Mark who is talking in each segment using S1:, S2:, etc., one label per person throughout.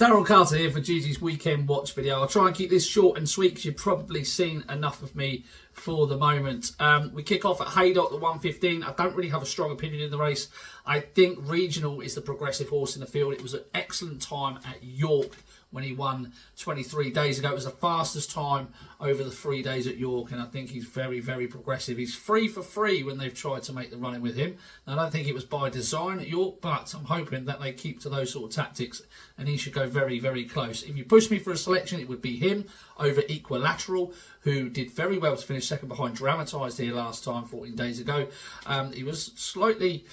S1: Daryl Carter here for GG's weekend watch video. I'll try and keep this short and sweet because you've probably seen enough of me for the moment. We kick off at Haydock, the 115. I don't really have a strong opinion in the race. I think Regional is the progressive horse in the field. It was an excellent time at York when he won 23 days ago. It was the fastest time over the 3 days at York, and I think he's very, very progressive. He's 3 for 3 when they've tried to make the running with him. I don't think it was by design at York, but I'm hoping that they keep to those sort of tactics, and he should go very, very close. If you push me for a selection, it would be him over Equilateral, who did very well to finish second behind Dramatised here last time, 14 days ago. He was slightly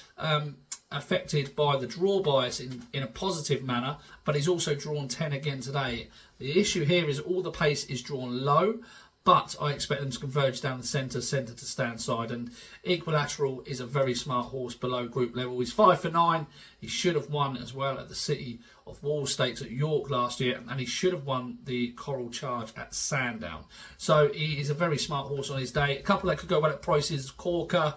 S1: affected by the draw bias in a positive manner, but he's also drawn 10 again today. The issue here is all the pace is drawn low, but I expect them to converge down the centre to stand side. And Equilateral is a very smart horse below group level. He's 5 for 9. He should have won as well at the City of Wall Stakes at York last year, and he should have won the Coral Charge at Sandown. So he is a very smart horse on his day. A couple that could go well at prices: Corker.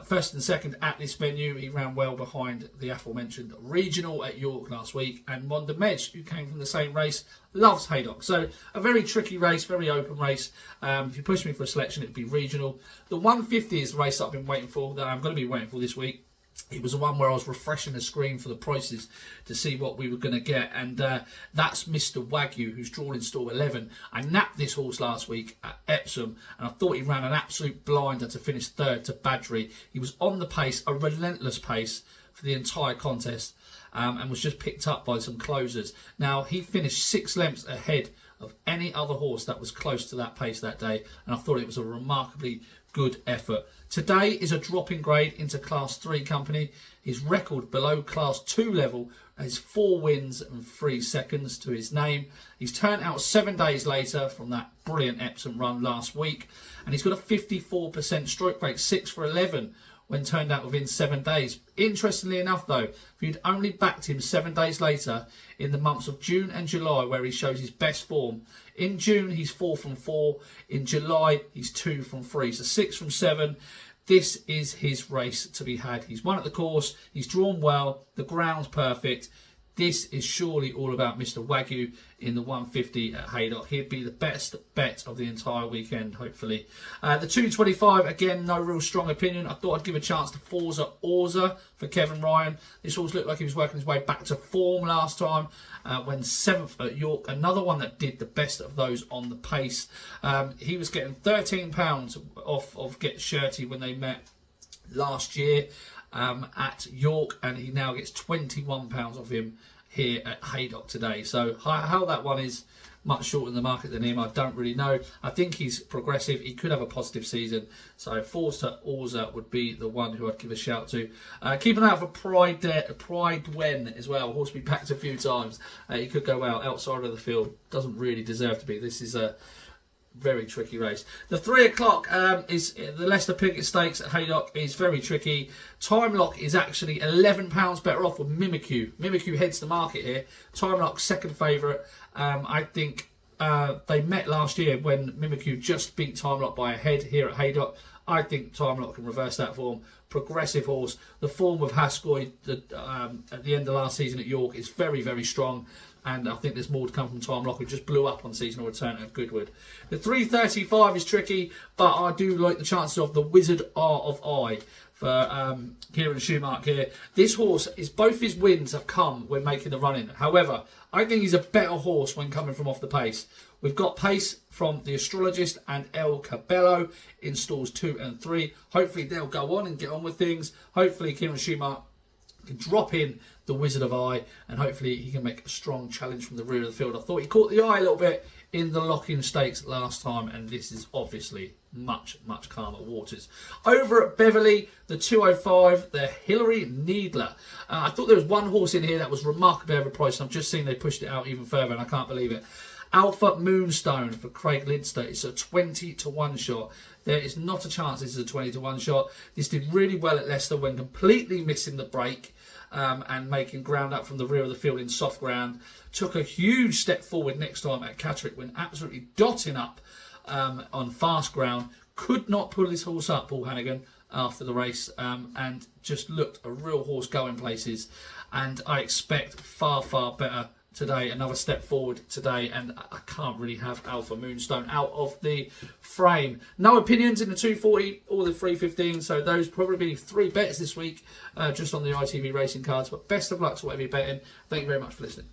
S1: First and second at this venue. He ran well behind the aforementioned Regional at York last week, and Mondamedge, who came from the same race, loves Haydock. So a very tricky race, very open race. If you push me for a selection, it'd be Regional. The 150 is the race that I've been waiting for, that I'm going to be waiting for this week. It was the one where I was refreshing the screen for the prices to see what we were going to get, and that's Mr. Wagyu, who's drawn in stall 11. I napped this horse last week at Epsom, and I thought he ran an absolute blinder to finish third to Badgery. He was on the pace, a relentless pace for the entire contest, and was just picked up by some closers. Now, he finished 6 lengths ahead of any other horse that was close to that pace that day, and I thought it was a remarkably good effort. Today is a drop in grade into Class 3 company. His record below Class 2 level is 4 wins and 3 seconds to his name. He's turned out 7 days later from that brilliant Epsom run last week, and he's got a 54% stroke rate, 6 for 11 when turned out within 7 days. Interestingly enough though, if you'd only backed him 7 days later in the months of June and July, where he shows his best form, in June he's 4 from 4, in July he's 2 from 3, so 6 from 7. This is his race to be had. He's won at the course, he's drawn well, the ground's perfect. This is surely all about Mr. Wagyu in the 150 at Haydock. He'd be the best bet of the entire weekend, hopefully. The 225, again, no real strong opinion. I thought I'd give a chance to Forza Orta for Kevin Ryan. This horse looked like he was working his way back to form last time when 7th at York. Another one that did the best of those on the pace. He was getting £13 off of Get Shirty when they met last year at York, and he now gets £21 off him here at Haydock today. So how that one is much shorter in the market than him, I don't really know. I think he's progressive. He could have a positive season. So Forza Orza would be the one who I'd give a shout to. Keep an eye out for Pride When as well. Horse be packed a few times. He could go out outside of the field. Doesn't really deserve to be. This is a very tricky race. The 3 o'clock is the Leicester Piggott Stakes at Haydock. Is very tricky. Time Lock is actually £11 better off with Mimikyu. Mimikyu heads the market here. Time Lock second favourite. I think they met last year when Mimikyu just beat Time Lock by a head here at Haydock. I think Time Lock can reverse that form. Progressive horse. The form of Haskoy at the end of last season at York is very, very strong. And I think there's more to come from Time Lock, who just blew up on seasonal return at Goodwood. The 335 is tricky, but I do like the chances of the Wizard Art of I for Kieran Schumacher here. This horse, both his wins have come when making the run-in. However, I think he's a better horse when coming from off the pace. We've got pace from the Astrologist and El Cabello in stalls 2 and 3. Hopefully they'll go on and get on with things. Hopefully Kieran Schumacher can drop in the Wizard of I, and hopefully he can make a strong challenge from the rear of the field. I thought he caught the eye a little bit in the lock-in stakes last time, and this is obviously much, much calmer waters. Over at Beverley, the 205, the Hillary Needler. I thought there was one horse in here that was remarkably overpriced. I've just seen they pushed it out even further, and I can't believe it. Alfa Moonstone for Craig Lidster. It's a 20 to 1 shot. There is not a chance this is a 20 to 1 shot. This did really well at Leicester when completely missing the break and making ground up from the rear of the field in soft ground. Took a huge step forward next time at Catterick when absolutely dotting up on fast ground. Could not pull this horse up, Paul Hannigan, after the race, and just looked a real horse going places. And I expect far, far better today, another step forward today, and I can't really have Alfa Moonstone out of the frame. No opinions in the 240 or the 315, so those probably be 3 bets this week just on the ITV racing cards. But best of luck to whatever you're betting. Thank you very much for listening.